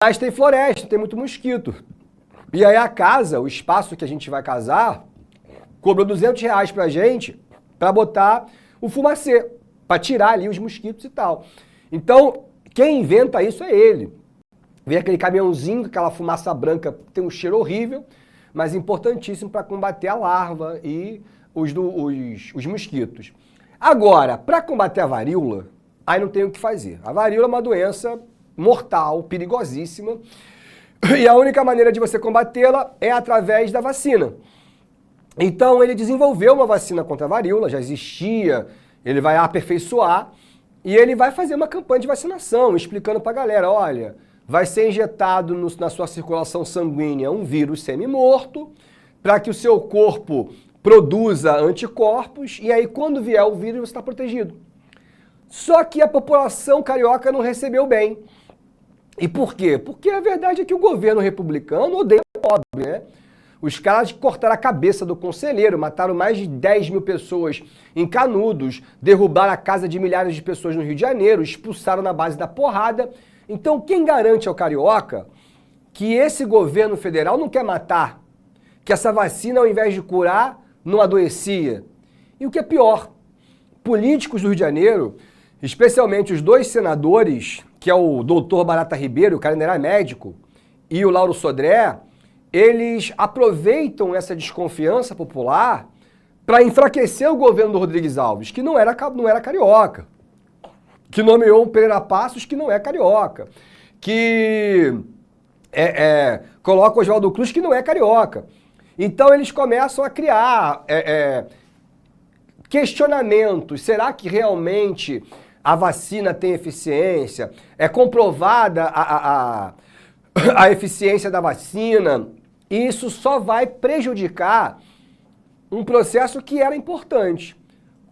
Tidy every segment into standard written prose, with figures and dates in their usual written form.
Mas tem floresta, tem muito mosquito. E aí a casa, o espaço que a gente vai casar, cobrou R$ 200 pra gente pra botar o fumacê, pra tirar ali os mosquitos e tal. Então, quem inventa isso é ele. Vem aquele caminhãozinho com aquela fumaça branca, tem um cheiro horrível, mas importantíssimo para combater a larva e os mosquitos. Agora, para combater a varíola, aí não tem o que fazer. A varíola é uma doença mortal, perigosíssima, e a única maneira de você combatê-la é através da vacina. Então ele desenvolveu uma vacina contra a varíola, já existia, ele vai aperfeiçoar, e ele vai fazer uma campanha de vacinação, explicando para a galera, olha, vai ser injetado na sua circulação sanguínea um vírus semi-morto, para que o seu corpo produza anticorpos, e aí quando vier o vírus você está protegido. Só que a população carioca não recebeu bem. E por quê? Porque a verdade é que o governo republicano odeia o pobre, né? Os caras cortaram a cabeça do conselheiro, mataram mais de 10 mil pessoas em Canudos, derrubaram a casa de milhares de pessoas no Rio de Janeiro, expulsaram na base da porrada. Então quem garante ao carioca que esse governo federal não quer matar, que essa vacina ao invés de curar, não adoecia? E o que é pior, políticos do Rio de Janeiro, especialmente os dois senadores, que é o doutor Barata Ribeiro, o cara ainda era médico, e o Lauro Sodré, eles aproveitam essa desconfiança popular para enfraquecer o governo do Rodrigues Alves, que não era carioca, que nomeou um Pereira Passos que não é carioca, que coloca o Oswaldo Cruz que não é carioca. Então eles começam a criar questionamentos. Será que realmente a vacina tem eficiência? É comprovada a eficiência da vacina? E isso só vai prejudicar um processo que era importante.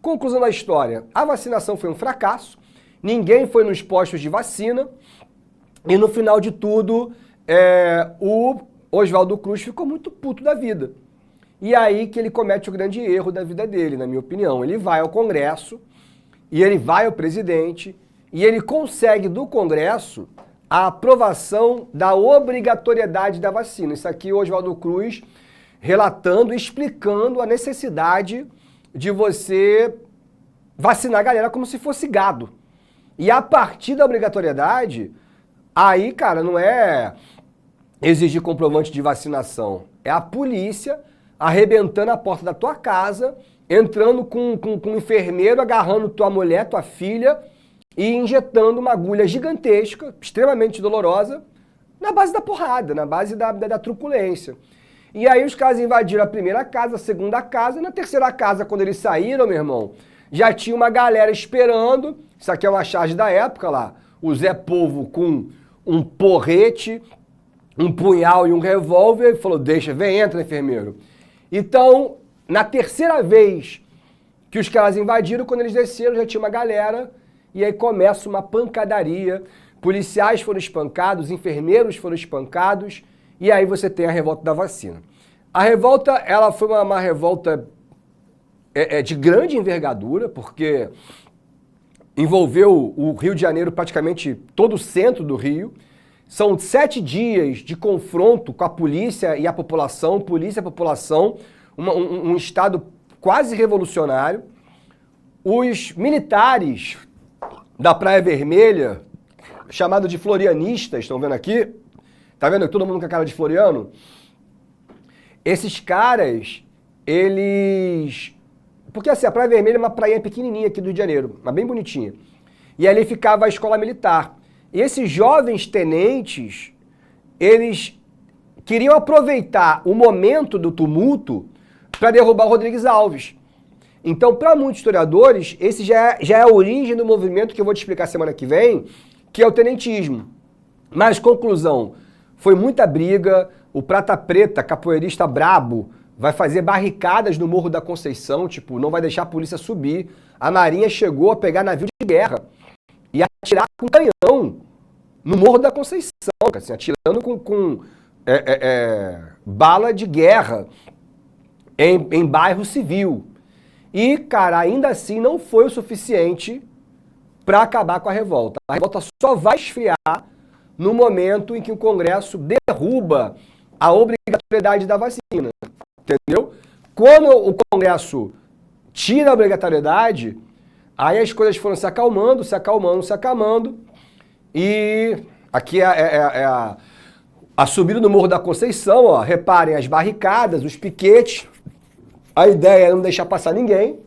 Conclusão da história, a vacinação foi um fracasso, ninguém foi nos postos de vacina e no final de tudo o Oswaldo Cruz ficou muito puto da vida. E aí que ele comete o grande erro da vida dele, na minha opinião. Ele vai ao Congresso e ele vai ao presidente e ele consegue do Congresso a aprovação da obrigatoriedade da vacina. Isso aqui o Oswaldo Cruz relatando, explicando a necessidade de você vacinar a galera como se fosse gado. E a partir da obrigatoriedade, aí, cara, não é exigir comprovante de vacinação. É a polícia arrebentando a porta da tua casa, entrando com um enfermeiro, agarrando tua mulher, tua filha e injetando uma agulha gigantesca, extremamente dolorosa, na base da porrada, na base da truculência. E aí os caras invadiram a primeira casa, a segunda casa, e na terceira casa, quando eles saíram, meu irmão, já tinha uma galera esperando. Isso aqui é uma charge da época lá. O Zé Povo com um porrete, um punhal e um revólver, falou, deixa, vem, entra, enfermeiro. Então, na terceira vez que os caras invadiram, quando eles desceram, já tinha uma galera, e aí começa uma pancadaria. Policiais foram espancados, enfermeiros foram espancados, e aí você tem a revolta da vacina. A revolta, ela foi uma revolta de grande envergadura, porque envolveu o Rio de Janeiro, praticamente todo o centro do Rio. São 7 dias de confronto com a polícia e a população, um estado quase revolucionário. Os militares da Praia Vermelha, chamado de florianistas, estão vendo aqui? Tá vendo todo mundo com a cara de floriano? Esses caras, eles... Porque assim, a Praia Vermelha é uma praia pequenininha aqui do Rio de Janeiro, mas bem bonitinha. E ali ficava a escola militar. E esses jovens tenentes, eles queriam aproveitar o momento do tumulto para derrubar o Rodrigues Alves. Então, para muitos historiadores, esse já é a origem do movimento que eu vou te explicar semana que vem, que é o tenentismo. Mas, conclusão, foi muita briga, o Prata Preta, capoeirista brabo, vai fazer barricadas no Morro da Conceição, tipo, não vai deixar a polícia subir. A Marinha chegou a pegar navio de guerra e atirar com canhão no Morro da Conceição, assim, atirando com bala de guerra em bairro civil. E, cara, ainda assim não foi o suficiente para acabar com a revolta. A revolta só vai esfriar no momento em que o Congresso derruba a obrigatoriedade da vacina, entendeu? Quando o Congresso tira a obrigatoriedade, aí as coisas foram se acalmando, se acalmando, se acalmando, e aqui é a subida do Morro da Conceição, ó, reparem as barricadas, os piquetes, a ideia é não deixar passar ninguém,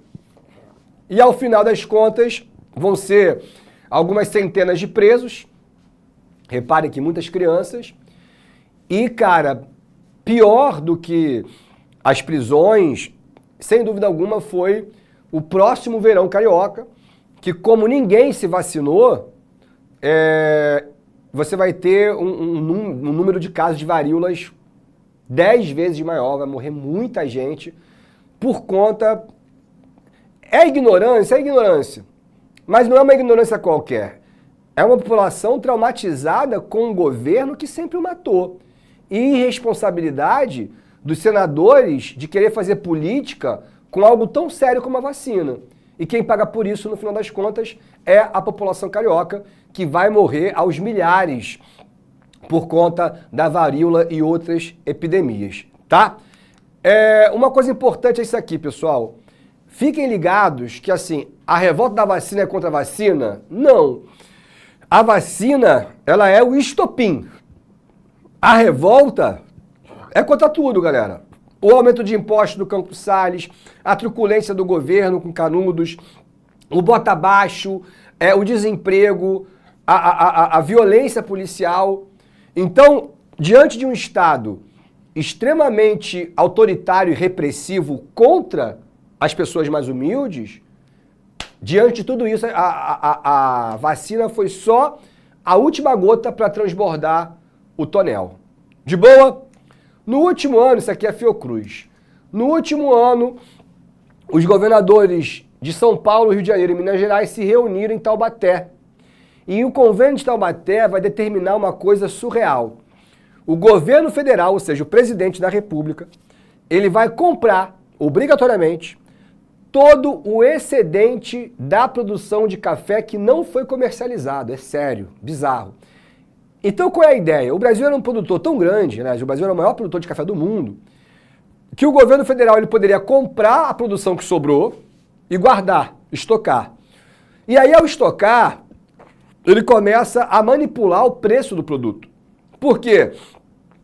e ao final das contas vão ser algumas centenas de presos, reparem que muitas crianças, e cara, pior do que as prisões, sem dúvida alguma, foi o próximo verão carioca, que como ninguém se vacinou, você vai ter um número de casos de varíolas 10 vezes maior, vai morrer muita gente por conta... É ignorância, mas não é uma ignorância qualquer. É uma população traumatizada com um governo que sempre o matou. E irresponsabilidade dos senadores de querer fazer política com algo tão sério como a vacina. E quem paga por isso, no final das contas, é a população carioca, que vai morrer aos milhares por conta da varíola e outras epidemias, tá? Uma coisa importante é isso aqui, pessoal. Fiquem ligados que, assim, a revolta da vacina é contra a vacina? Não. A vacina, ela é o estopim. A revolta é contra tudo, galera. O aumento de impostos do Campos Salles, a truculência do governo com canudos, o bota abaixo, o desemprego, a violência policial. Então, diante de um Estado extremamente autoritário e repressivo contra as pessoas mais humildes, diante de tudo isso, a vacina foi só a última gota para transbordar o tonel. De boa? No último ano, isso aqui é Fiocruz, no último ano, os governadores de São Paulo, Rio de Janeiro e Minas Gerais se reuniram em Taubaté. E o convênio de Taubaté vai determinar uma coisa surreal. O governo federal, ou seja, o presidente da República, ele vai comprar, obrigatoriamente, todo o excedente da produção de café que não foi comercializado. É sério, bizarro. Então qual é a ideia? O Brasil era um produtor tão grande, né? O Brasil era o maior produtor de café do mundo, que o governo federal ele poderia comprar a produção que sobrou e guardar, estocar. E aí ao estocar, ele começa a manipular o preço do produto. Por quê?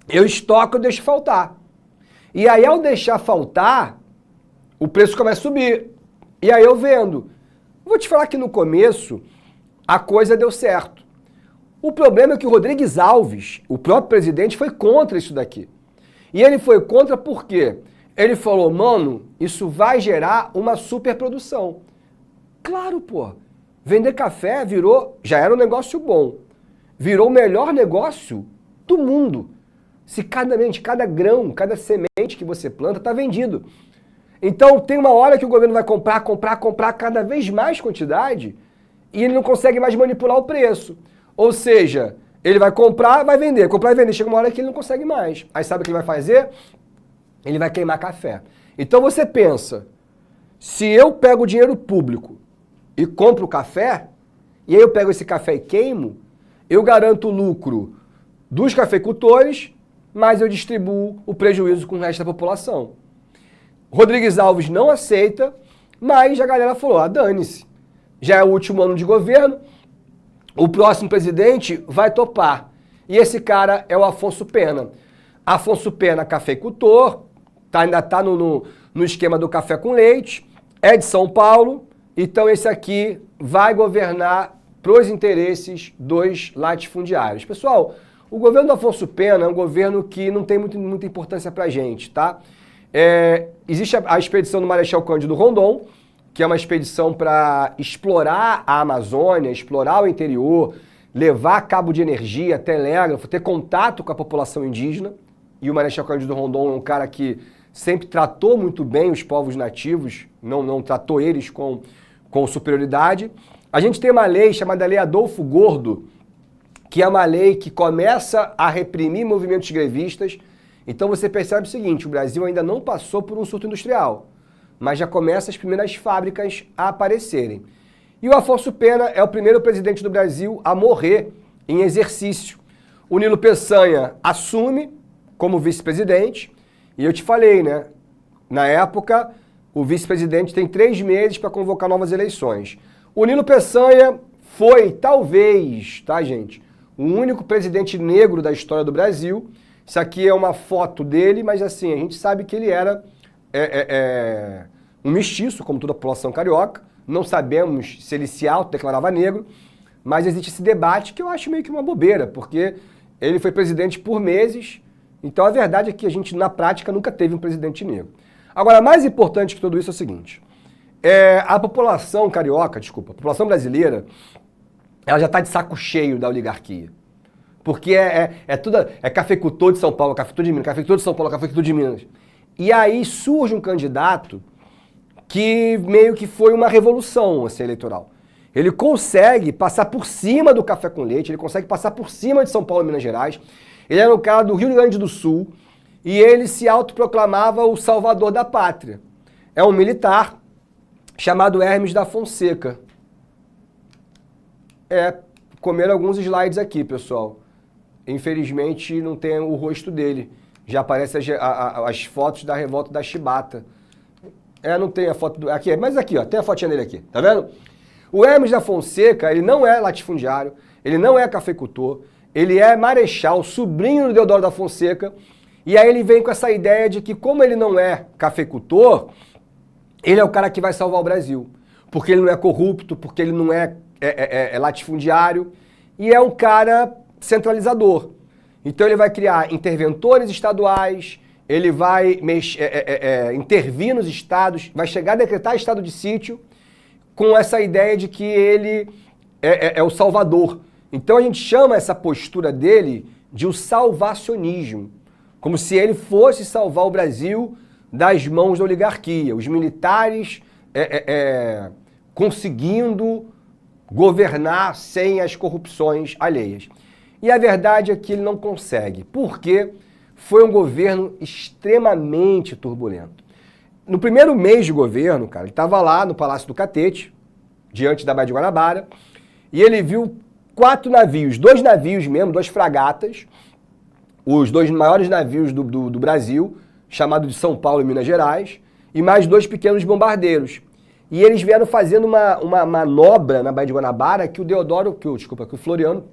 Eu estoco, eu deixo faltar. E aí ao deixar faltar, o preço começa a subir. E aí eu vendo. Vou te falar que no começo a coisa deu certo. O problema é que o Rodrigues Alves, o próprio presidente, foi contra isso daqui. E ele foi contra por quê? Ele falou, mano, isso vai gerar uma superprodução. Claro, pô. Vender café já era um negócio bom. Virou o melhor negócio do mundo. Se cada grão, cada semente que você planta está vendido. Então tem uma hora que o governo vai comprar cada vez mais quantidade e ele não consegue mais manipular o preço. Ou seja, ele vai comprar, vai vender, comprar e vender. Chega uma hora que ele não consegue mais. Aí sabe o que ele vai fazer? Ele vai queimar café. Então você pensa, se eu pego o dinheiro público e compro café, e aí eu pego esse café e queimo, eu garanto o lucro dos cafeicultores, mas eu distribuo o prejuízo com o resto da população. Rodrigues Alves não aceita, mas a galera falou, dane-se. Já é o último ano de governo, o próximo presidente vai topar. E esse cara é o Afonso Pena. Afonso Pena, cafeicultor, ainda está no esquema do café com leite, é de São Paulo, então esse aqui vai governar pros interesses dos latifundiários. Pessoal, o governo do Afonso Pena é um governo que não tem muita importância pra gente, tá? Existe a expedição do Marechal Cândido Rondon, que é uma expedição para explorar a Amazônia, explorar o interior, levar cabo de energia, telégrafo, ter contato com a população indígena. E o Marechal Cândido Rondon é um cara que sempre tratou muito bem os povos nativos, não tratou eles com superioridade. A gente tem uma lei chamada Lei Adolfo Gordo, que é uma lei que começa a reprimir movimentos grevistas. Então você percebe o seguinte, o Brasil ainda não passou por um surto industrial, mas já começa as primeiras fábricas a aparecerem. E o Afonso Pena é o primeiro presidente do Brasil a morrer em exercício. O Nilo Peçanha assume como vice-presidente, e eu te falei, né? Na época, o vice-presidente tem 3 meses para convocar novas eleições. O Nilo Peçanha foi, talvez, tá, gente, o único presidente negro da história do Brasil. Isso aqui é uma foto dele, mas assim, a gente sabe que ele era um mestiço, como toda a população carioca. Não sabemos se ele se autodeclarava negro, mas existe esse debate que eu acho meio que uma bobeira, porque ele foi presidente por meses, então a verdade é que a gente, na prática, nunca teve um presidente negro. Agora, mais importante que tudo isso é o seguinte, a população carioca, desculpa, a população brasileira, ela já está de saco cheio da oligarquia. Porque é cafeicultor de São Paulo, cafeicultor de Minas, cafeicultor de São Paulo, cafeicultor de Minas. E aí surge um candidato que meio que foi uma revolução assim, eleitoral. Ele consegue passar por cima do café com leite, ele consegue passar por cima de São Paulo e Minas Gerais. Ele era um cara do Rio Grande do Sul e ele se autoproclamava o salvador da pátria. É um militar chamado Hermes da Fonseca. Comeram alguns slides aqui, pessoal. Infelizmente não tem o rosto dele. Já aparecem as fotos da revolta da Chibata. Não tem a foto aqui, mas aqui, ó, tem a fotinha dele aqui, tá vendo? O Hermes da Fonseca, ele não é latifundiário, ele não é cafeicultor, ele é marechal, sobrinho do Deodoro da Fonseca, e aí ele vem com essa ideia de que como ele não é cafeicultor, ele é o cara que vai salvar o Brasil, porque ele não é corrupto, porque ele não é latifundiário, e é um cara centralizador. Então ele vai criar interventores estaduais, ele vai intervir nos estados, vai chegar a decretar estado de sítio, com essa ideia de que ele é o salvador. Então a gente chama essa postura dele de o salvacionismo, como se ele fosse salvar o Brasil das mãos da oligarquia, os militares conseguindo governar sem as corrupções alheias. E a verdade é que ele não consegue, porque foi um governo extremamente turbulento. No primeiro mês de governo, cara, ele estava lá no Palácio do Catete, diante da Baía de Guanabara, e ele viu 4 navios, 2 navios mesmo, 2 fragatas, os 2 maiores navios do Brasil, chamados de São Paulo e Minas Gerais, e mais 2 pequenos bombardeiros. E eles vieram fazendo uma manobra na Baía de Guanabara que o Deodoro, que o Floriano,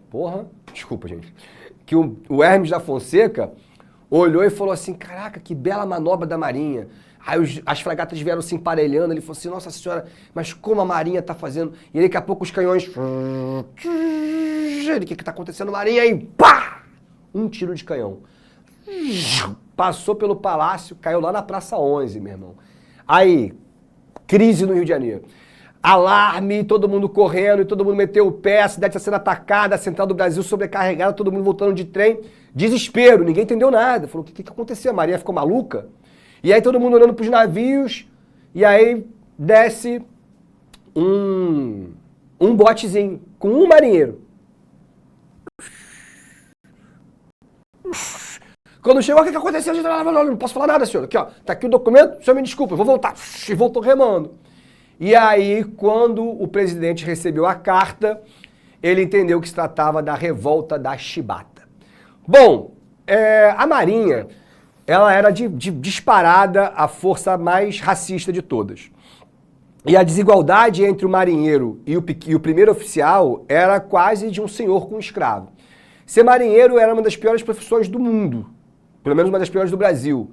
que o Hermes da Fonseca olhou e falou assim, caraca, que bela manobra da Marinha. Aí as fragatas vieram se emparelhando, ele falou assim, nossa senhora, mas como a Marinha tá fazendo? E aí, daqui a pouco os canhões... O que tá acontecendo, Marinha? Aí, pá! Um tiro de canhão. Passou pelo palácio, caiu lá na Praça 11, meu irmão. Aí, crise no Rio de Janeiro. Alarme, todo mundo correndo, e todo mundo meteu o pé, a cidade está sendo atacada, a Central do Brasil sobrecarregada, todo mundo voltando de trem. Desespero, ninguém entendeu nada. Falou, o que aconteceu? A Marinha ficou maluca? E aí todo mundo olhando para os navios, e aí desce um botezinho com um marinheiro. Quando chegou, o que aconteceu? Não posso falar nada, senhor. Aqui, ó, tá aqui o documento, o senhor me desculpa, eu vou voltar. E voltou remando. E aí, quando o presidente recebeu a carta, ele entendeu que se tratava da revolta da Chibata. Bom, a Marinha, ela era disparada a força mais racista de todas. E a desigualdade entre o marinheiro e o primeiro oficial era quase de um senhor com um escravo. Ser marinheiro era uma das piores profissões do mundo, pelo menos uma das piores do Brasil,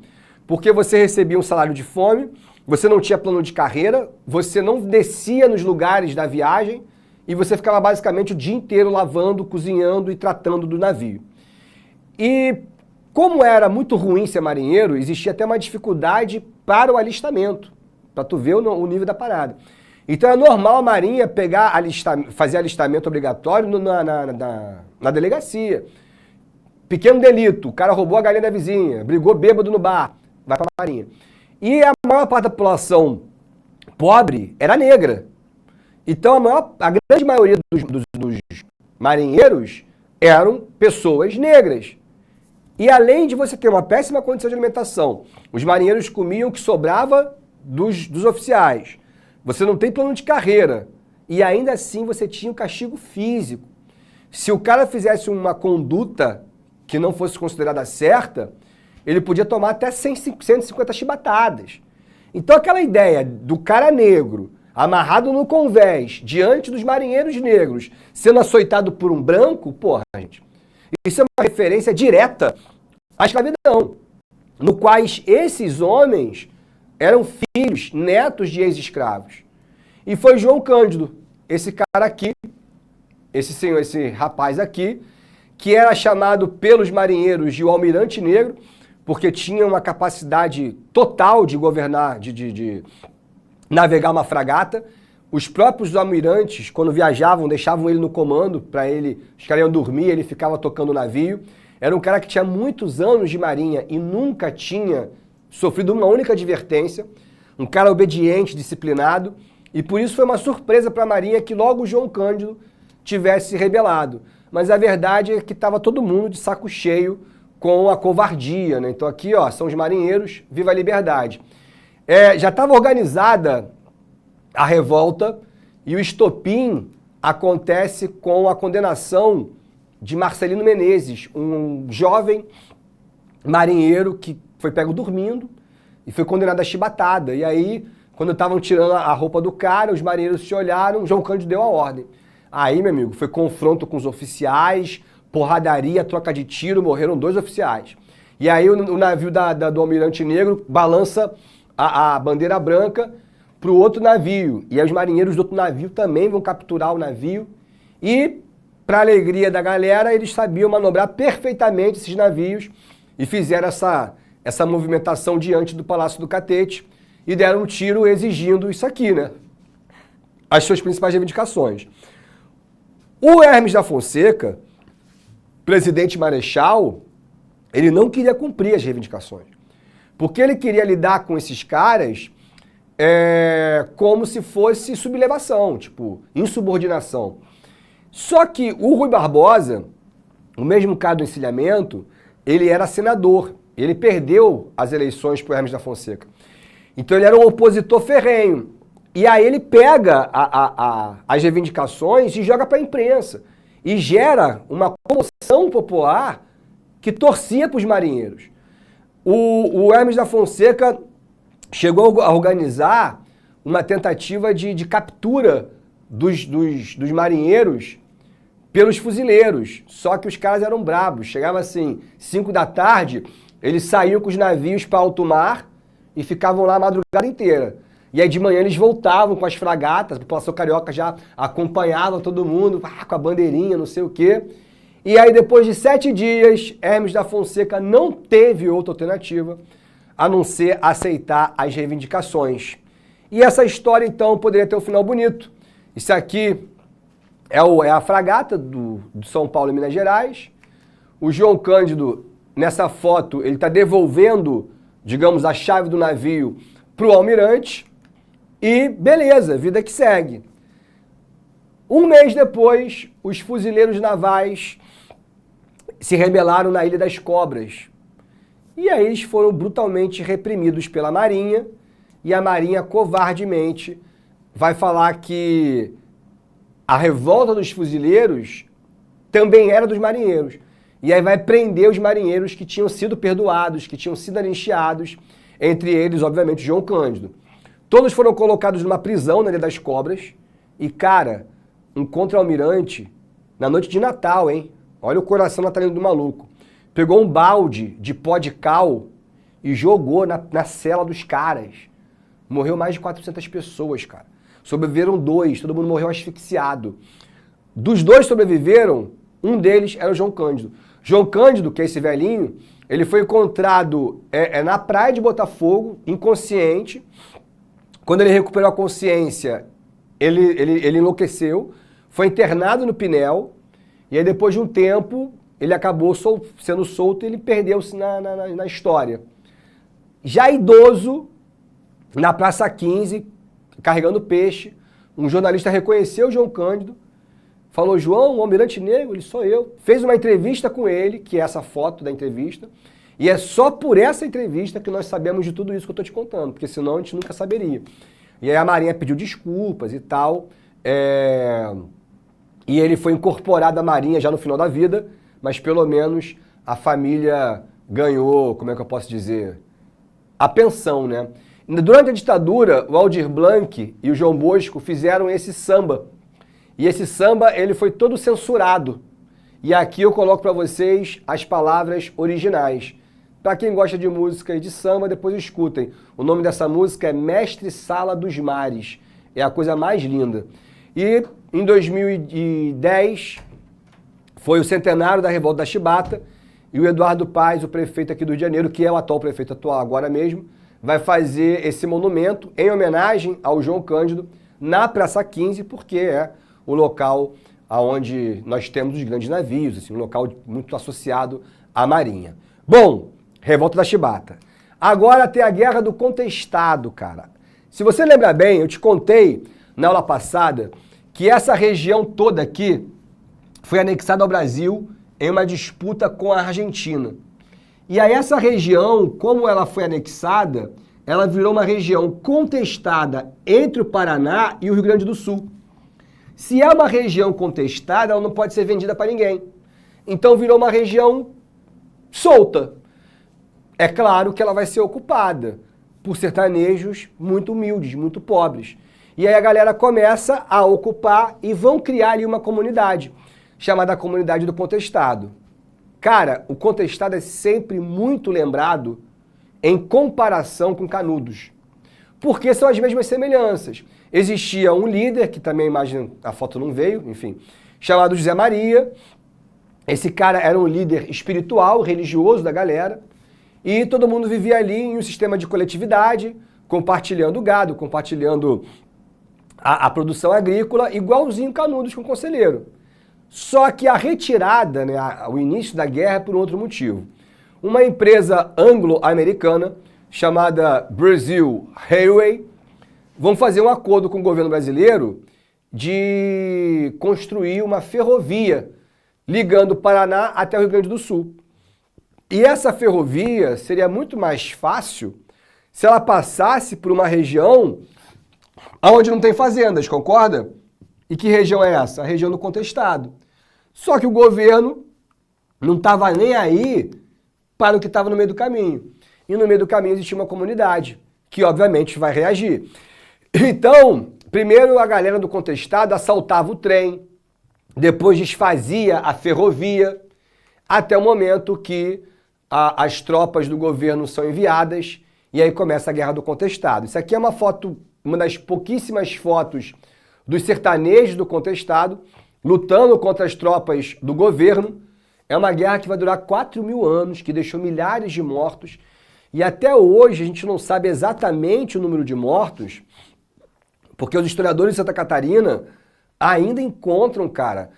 porque você recebia um salário de fome, você não tinha plano de carreira, você não descia nos lugares da viagem e você ficava basicamente o dia inteiro lavando, cozinhando e tratando do navio. E como era muito ruim ser marinheiro, existia até uma dificuldade para o alistamento, para tu ver o nível da parada. Então é normal a Marinha fazer alistamento obrigatório na delegacia. Pequeno delito, o cara roubou a galinha da vizinha, brigou bêbado no bar, vai para a Marinha. E a maior parte da população pobre era negra. Então a grande maioria dos marinheiros eram pessoas negras. E além de você ter uma péssima condição de alimentação, os marinheiros comiam o que sobrava dos oficiais. Você não tem plano de carreira. E ainda assim você tinha um castigo físico. Se o cara fizesse uma conduta que não fosse considerada certa, ele podia tomar até 150 chibatadas. Então aquela ideia do cara negro, amarrado no convés, diante dos marinheiros negros, sendo açoitado por um branco, porra, gente, isso é uma referência direta à escravidão, no quais esses homens eram filhos, netos de ex-escravos. E foi João Cândido, esse cara aqui, esse rapaz aqui, que era chamado pelos marinheiros de o Almirante Negro, porque tinha uma capacidade total de governar, de navegar uma fragata. Os próprios almirantes, quando viajavam, deixavam ele no comando, para ele, os caras iam dormir, ele ficava tocando o navio. Era um cara que tinha muitos anos de marinha e nunca tinha sofrido uma única advertência. Um cara obediente, disciplinado. E por isso foi uma surpresa para a Marinha que logo o João Cândido tivesse se rebelado. Mas a verdade é que estava todo mundo de saco cheio com a covardia, né? Então aqui, ó, são os marinheiros, viva a liberdade. Já estava organizada a revolta e o estopim acontece com a condenação de Marcelino Menezes, um jovem marinheiro que foi pego dormindo e foi condenado à chibatada. E aí, quando estavam tirando a roupa do cara, os marinheiros se olharam, João Cândido deu a ordem. Aí, meu amigo, foi confronto com os oficiais, porradaria, troca de tiro, morreram 2 oficiais. E aí o navio do Almirante Negro balança a bandeira branca para o outro navio. E aí os marinheiros do outro navio também vão capturar o navio. E, para a alegria da galera, eles sabiam manobrar perfeitamente esses navios e fizeram essa movimentação diante do Palácio do Catete e deram um tiro exigindo isso aqui, né? As suas principais reivindicações. O Hermes da Fonseca, presidente marechal, ele não queria cumprir as reivindicações. Porque ele queria lidar com esses caras como se fosse sublevação, tipo, insubordinação. Só que o Rui Barbosa, o mesmo cara do encilhamento, ele era senador. Ele perdeu as eleições para o Hermes da Fonseca. Então ele era um opositor ferrenho. E aí ele pega as reivindicações e joga para a imprensa. E gera uma comoção popular que torcia para os marinheiros. O Hermes da Fonseca chegou a organizar uma tentativa de captura dos marinheiros pelos fuzileiros. Só que os caras eram brabos. Chegava assim, 5 da tarde, eles saíam com os navios para alto mar e ficavam lá a madrugada inteira. E aí de manhã eles voltavam com as fragatas, a população carioca já acompanhava todo mundo, com a bandeirinha, não sei o quê. E aí depois de 7 dias, Hermes da Fonseca não teve outra alternativa a não ser aceitar as reivindicações. E essa história então poderia ter um final bonito. Isso aqui é a fragata do São Paulo e Minas Gerais. O João Cândido, nessa foto, ele está devolvendo, digamos, a chave do navio para o almirante. E beleza, vida que segue. Um mês depois, os fuzileiros navais se rebelaram na Ilha das Cobras. E aí eles foram brutalmente reprimidos pela Marinha, e a Marinha covardemente vai falar que a revolta dos fuzileiros também era dos marinheiros. E aí vai prender os marinheiros que tinham sido perdoados, que tinham sido anistiados, entre eles, obviamente, João Cândido. Todos foram colocados numa prisão na Ilha das Cobras. E, cara, um contra-almirante, na noite de Natal, hein? Olha o coração natalino do maluco. Pegou um balde de pó de cal e jogou na cela dos caras. Morreu mais de 400 pessoas, cara. Sobreviveram 2, todo mundo morreu asfixiado. Dos 2 sobreviveram, um deles era o João Cândido. João Cândido, que é esse velhinho, ele foi encontrado na praia de Botafogo, inconsciente. Quando ele recuperou a consciência, ele enlouqueceu, foi internado no Pinel, e aí depois de um tempo, ele acabou sendo solto e ele perdeu-se na história. Já idoso, na Praça 15, carregando peixe, um jornalista reconheceu o João Cândido, falou, João, o Almirante Negro, ele sou eu. Fez uma entrevista com ele, que é essa foto da entrevista, e é só por essa entrevista que nós sabemos de tudo isso que eu estou te contando, porque senão a gente nunca saberia. E aí a Marinha pediu desculpas e tal, e ele foi incorporado à Marinha já no final da vida, mas pelo menos a família ganhou, como é que eu posso dizer, a pensão, né? Durante a ditadura, o Aldir Blanc e o João Bosco fizeram esse samba. E esse samba, ele foi todo censurado. E aqui eu coloco para vocês as palavras originais. Para quem gosta de música e de samba, depois escutem. O nome dessa música é Mestre Sala dos Mares. É a coisa mais linda. E em 2010, foi o centenário da Revolta da Chibata, e o Eduardo Paes, o prefeito aqui do Rio de Janeiro, que é o atual prefeito atual agora mesmo, vai fazer esse monumento em homenagem ao João Cândido na Praça 15, porque é o local onde nós temos os grandes navios, assim, um local muito associado à Marinha. Bom, Revolta da Chibata. Agora tem a Guerra do Contestado, cara. Se você lembra bem, eu te contei na aula passada que essa região toda aqui foi anexada ao Brasil em uma disputa com a Argentina. E aí essa região, como ela foi anexada, ela virou uma região contestada entre o Paraná e o Rio Grande do Sul. Se é uma região contestada, ela não pode ser vendida para ninguém. Então virou uma região solta. É claro que ela vai ser ocupada por sertanejos muito humildes, muito pobres. E aí a galera começa a ocupar e vão criar ali uma comunidade, chamada Comunidade do Contestado. Cara, o contestado é sempre muito lembrado em comparação com Canudos, porque são as mesmas semelhanças. Existia um líder, que também a imagem, a foto não veio, enfim, chamado José Maria. Esse cara era um líder espiritual, religioso da galera, e todo mundo vivia ali em um sistema de coletividade, compartilhando gado, compartilhando a produção agrícola, igualzinho Canudos com o Conselheiro. Só que a retirada, né, o início da guerra é por outro motivo. Uma empresa anglo-americana chamada Brazil Railway vão fazer um acordo com o governo brasileiro de construir uma ferrovia ligando o Paraná até o Rio Grande do Sul. E essa ferrovia seria muito mais fácil se ela passasse por uma região onde não tem fazendas, concorda? E que região é essa? A região do Contestado. Só que o governo não estava nem aí para o que estava no meio do caminho. E no meio do caminho existia uma comunidade, que obviamente vai reagir. Então, primeiro a galera do Contestado assaltava o trem, depois desfazia a ferrovia, até o momento que as tropas do governo são enviadas e aí começa a Guerra do Contestado. Isso aqui é uma foto, uma das pouquíssimas fotos dos sertanejos do Contestado lutando contra as tropas do governo. É uma guerra que vai durar 4.000 anos, que deixou milhares de mortos. E até hoje a gente não sabe exatamente o número de mortos, porque os historiadores de Santa Catarina ainda encontram, cara,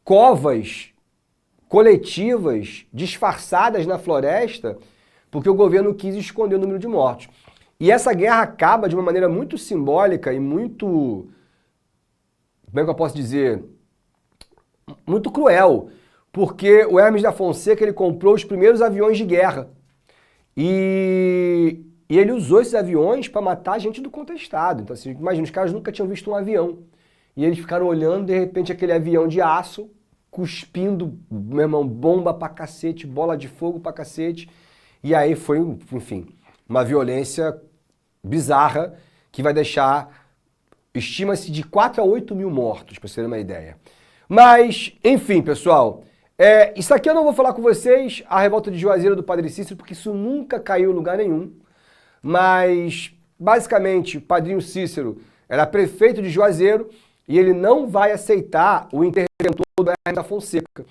covas coletivas disfarçadas na floresta, porque o governo quis esconder o número de mortos. E essa guerra acaba de uma maneira muito simbólica e muito, como é que eu posso dizer, muito cruel, porque o Hermes da Fonseca ele comprou os primeiros aviões de guerra e ele usou esses aviões para matar gente do Contestado. Então, assim, imagina, os caras nunca tinham visto um avião e eles ficaram olhando, de repente, aquele avião de aço, cuspindo, meu irmão, bomba pra cacete, bola de fogo pra cacete, e aí foi, enfim, uma violência bizarra que vai deixar, estima-se, de 4 a 8 mil mortos, para vocês terem uma ideia. Mas, enfim, pessoal, isso aqui eu não vou falar com vocês, a revolta de Juazeiro do Padre Cícero, porque isso nunca caiu em lugar nenhum. Mas, basicamente, o Padrinho Cícero era prefeito de Juazeiro e ele não vai aceitar o interventor do Hermes da Fonseca.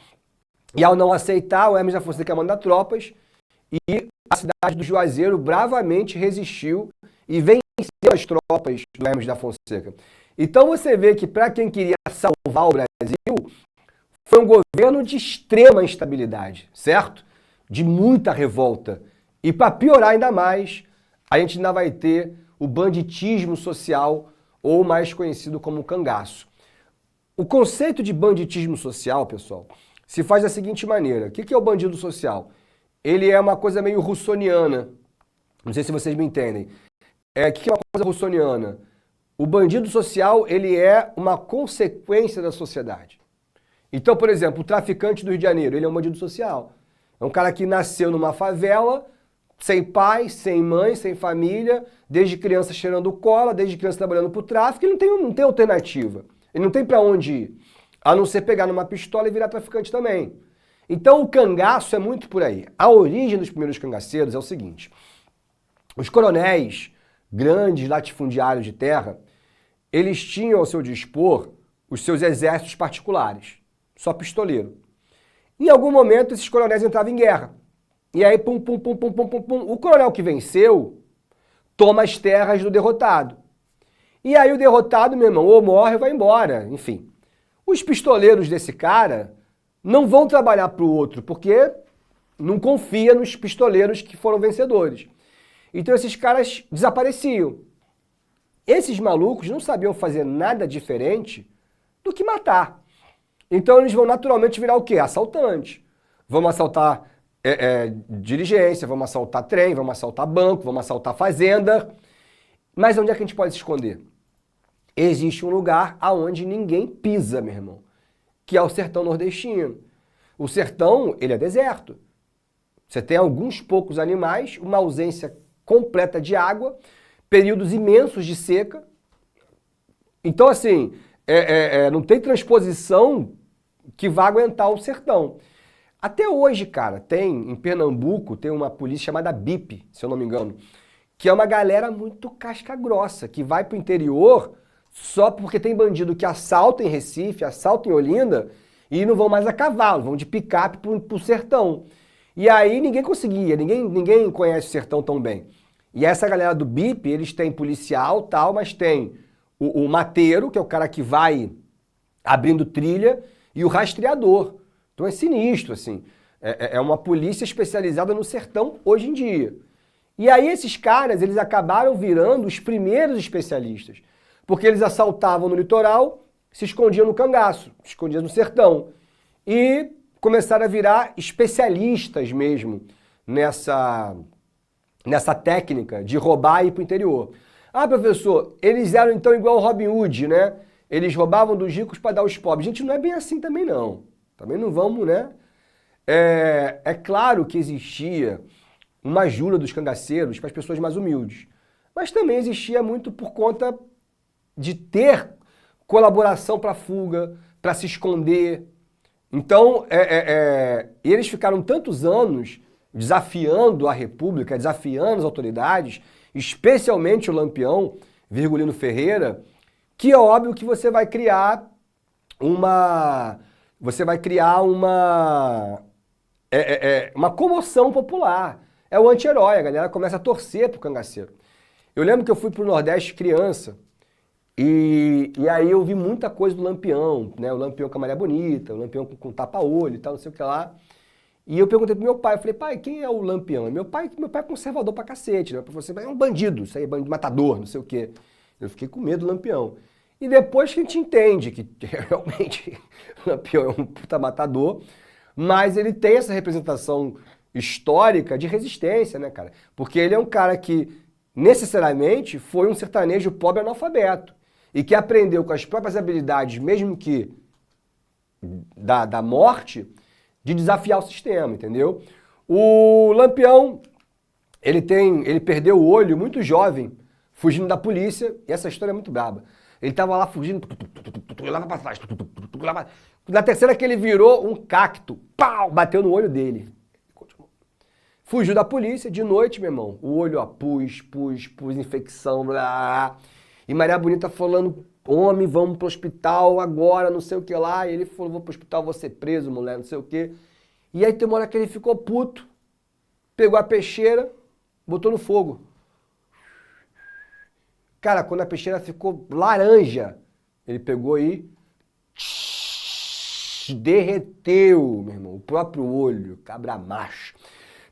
E ao não aceitar, o Hermes da Fonseca manda tropas e a cidade do Juazeiro bravamente resistiu e venceu as tropas do Hermes da Fonseca. Então você vê que para quem queria salvar o Brasil, foi um governo de extrema instabilidade, certo? De muita revolta. E para piorar ainda mais, a gente ainda vai ter o banditismo social, ou mais conhecido como cangaço. O conceito de banditismo social, pessoal, se faz da seguinte maneira. O que é o bandido social? Ele é uma coisa meio russoniana. Não sei se vocês me entendem. O que é uma coisa russoniana? O bandido social, ele é uma consequência da sociedade. Então, por exemplo, o traficante do Rio de Janeiro, ele é um bandido social. É um cara que nasceu numa favela, sem pai, sem mãe, sem família, desde criança cheirando cola, desde criança trabalhando pro tráfico, ele não tem alternativa. Ele não tem pra onde ir, a não ser pegar numa pistola e virar traficante também. Então o cangaço é muito por aí. A origem dos primeiros cangaceiros é o seguinte: os coronéis, grandes latifundiários de terra, eles tinham ao seu dispor os seus exércitos particulares, só pistoleiro. Em algum momento esses coronéis entravam em guerra. E aí, pum, pum, pum, pum, pum, pum, pum, o coronel que venceu toma as terras do derrotado. E aí o derrotado, meu irmão, ou morre ou vai embora, enfim. Os pistoleiros desse cara não vão trabalhar para o outro, porque não confia nos pistoleiros que foram vencedores. Então esses caras desapareciam. Esses malucos não sabiam fazer nada diferente do que matar. Então eles vão naturalmente virar o quê? Assaltantes. Vamos assaltar diligência, vamos assaltar trem, vamos assaltar banco, vamos assaltar fazenda. Mas onde é que a gente pode se esconder? Existe um lugar aonde ninguém pisa, meu irmão, que é o sertão nordestino. O sertão, ele é deserto. Você tem alguns poucos animais, uma ausência completa de água, períodos imensos de seca. Então, assim, não tem transposição que vá aguentar o sertão. Até hoje, cara, em Pernambuco, tem uma polícia chamada BIP, se eu não me engano, que é uma galera muito casca grossa, que vai pro interior só porque tem bandido que assalta em Recife, assalta em Olinda, e não vão mais a cavalo, vão de picape pro sertão. E aí ninguém conseguia, ninguém conhece o sertão tão bem. E essa galera do BIP, eles têm policial tal, mas tem o mateiro, que é o cara que vai abrindo trilha, e o rastreador. Então é sinistro, assim. É uma polícia especializada no sertão hoje em dia. E aí esses caras, eles acabaram virando os primeiros especialistas. Porque eles assaltavam no litoral, se escondiam no cangaço, se escondiam no sertão. E começaram a virar especialistas mesmo nessa técnica de roubar e ir para o interior. Ah, professor, eles eram então igual ao Robin Hood, né? Eles roubavam dos ricos para dar aos pobres. Gente, não é bem assim também não. Também não vamos, né? É claro que existia uma ajuda dos cangaceiros para as pessoas mais humildes. Mas também existia muito por conta de ter colaboração para fuga, para se esconder. Então, eles ficaram tantos anos desafiando a República, desafiando as autoridades, especialmente o Lampião, Virgulino Ferreira, que é óbvio que você vai criar uma comoção popular. É o anti-herói, a galera começa a torcer pro cangaceiro. Eu lembro que eu fui pro Nordeste criança, e aí eu vi muita coisa do Lampião, né? O Lampião com a Maria Bonita, o Lampião com tapa-olho e tal, não sei o que lá. E eu perguntei pro meu pai, eu falei, pai, quem é o Lampião? E meu pai é conservador pra cacete, né? Você é um bandido, isso aí, bandido matador, não sei o quê. Eu fiquei com medo do Lampião. E depois que a gente entende que realmente o Lampião é um puta matador, mas ele tem essa representação histórica de resistência, né, cara? Porque ele é um cara que necessariamente foi um sertanejo pobre analfabeto e que aprendeu com as próprias habilidades, mesmo que da morte, de desafiar o sistema, entendeu? O Lampião, ele perdeu o olho muito jovem, fugindo da polícia, e essa história é muito braba. Ele tava lá fugindo, lá pra trás, na terceira que ele virou um cacto, pau, bateu no olho dele. Fugiu da polícia, de noite, meu irmão, o olho, ó, pus, infecção, blá, blá. E Maria Bonita falando, homem, vamos pro hospital agora, não sei o que lá. E ele falou, vou pro hospital, vou ser preso, mulher, não sei o que. E aí tem uma hora que ele ficou puto, pegou a peixeira, botou no fogo. Cara, quando a peixeira ficou laranja, ele pegou e derreteu, meu irmão, o próprio olho, cabra macho.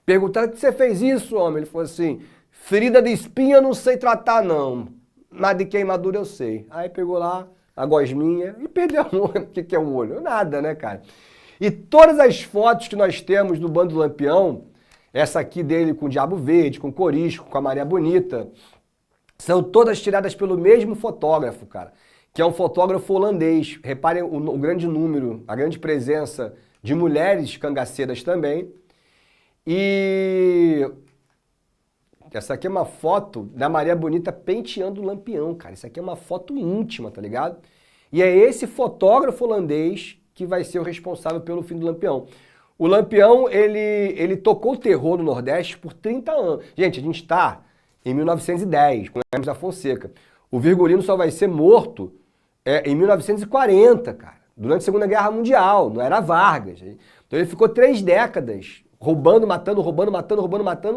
Perguntaram, que você fez isso, homem? Ele falou assim, ferida de espinha eu não sei tratar não, mas de queimadura eu sei. Aí pegou lá a gosminha e perdeu o olho. O que é um olho? Nada, né, cara? E todas as fotos que nós temos do Bando do Lampião, essa aqui dele com o Diabo Verde, com o Corisco, com a Maria Bonita, são todas tiradas pelo mesmo fotógrafo, cara, que é um fotógrafo holandês. Reparem o grande número, a grande presença de mulheres cangaceiras também. E essa aqui é uma foto da Maria Bonita penteando o Lampião, cara. Isso aqui é uma foto íntima, tá ligado? E é esse fotógrafo holandês que vai ser o responsável pelo fim do Lampião. O Lampião, ele tocou o terror no Nordeste por 30 anos. Gente, a gente está em 1910, com Hermes da Fonseca. O Virgulino só vai ser morto em 1940, cara, durante a Segunda Guerra Mundial, não era Vargas. Então ele ficou 3 décadas roubando, matando,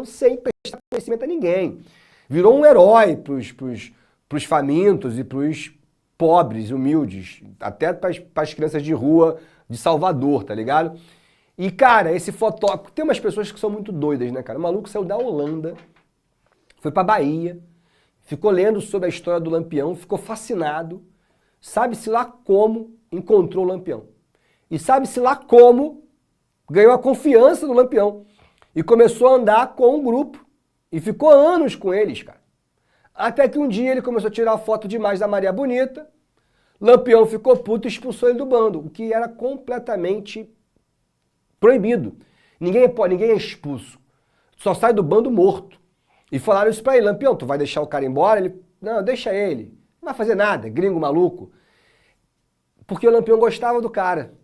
sem prestar conhecimento a ninguém. Virou um herói pros famintos e pros pobres, humildes, até pras crianças de rua de Salvador, tá ligado? E, cara, esse fotógrafo... Tem umas pessoas que são muito doidas, né, cara? O maluco saiu da Holanda, foi pra Bahia, ficou lendo sobre a história do Lampião, ficou fascinado, sabe-se lá como encontrou o Lampião. E sabe-se lá como ganhou a confiança do Lampião. E começou a andar com um grupo. E ficou anos com eles, cara. Até que um dia ele começou a tirar foto demais da Maria Bonita, Lampião ficou puto e expulsou ele do bando, o que era completamente proibido. Ninguém é expulso. Só sai do bando morto. E falaram isso pra ele: Lampião, tu vai deixar o cara embora? Ele: não, deixa ele. Não vai fazer nada, gringo maluco. Porque o Lampião gostava do cara.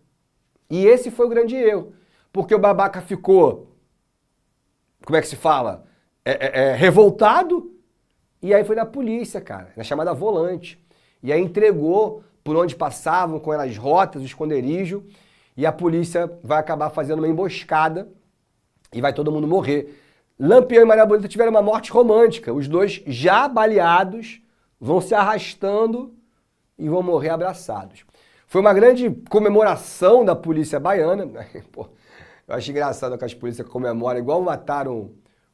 E esse foi o grande erro. Porque o babaca ficou, como é que se fala? Revoltado. E aí foi na polícia, cara, na chamada volante. E aí entregou por onde passavam, com as rotas, o esconderijo. E a polícia vai acabar fazendo uma emboscada e vai todo mundo morrer. Lampião e Maria Bonita tiveram uma morte romântica. Os dois, já baleados, vão se arrastando e vão morrer abraçados. Foi uma grande comemoração da polícia baiana. Pô, eu acho engraçado que as polícias comemoram, igual mataram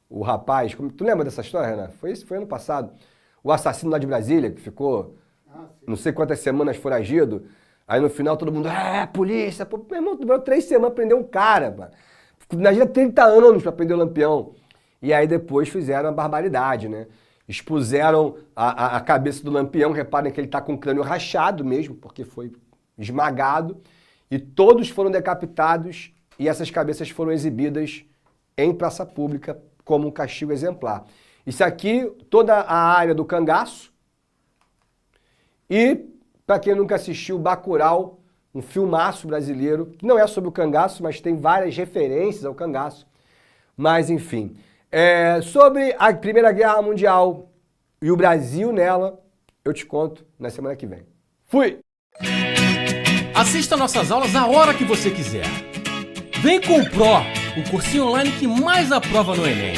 o rapaz. Tu lembra dessa história, Renan? Foi ano passado. O assassino lá de Brasília, que ficou não sei quantas semanas foragido. Aí no final todo mundo, polícia. Pô, meu irmão, demorou 3 semanas pra prender um cara, mano. Imagina 30 anos pra prender o Lampião. E aí depois fizeram a barbaridade, né? Expuseram a cabeça do Lampião. Reparem que ele tá com o crânio rachado mesmo, porque foi esmagado. E todos foram decapitados e essas cabeças foram exibidas em praça pública como um castigo exemplar. Isso aqui, toda a área do cangaço. E, para quem nunca assistiu, Bacurau, um filmaço brasileiro, que não é sobre o cangaço, mas tem várias referências ao cangaço. Mas, enfim. Sobre a Primeira Guerra Mundial e o Brasil nela, eu te conto na semana que vem. Fui! Assista nossas aulas a hora que você quiser. Vem com o Pro, o cursinho online que mais aprova no Enem.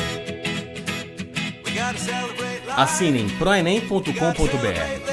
Assinem proenem.com.br.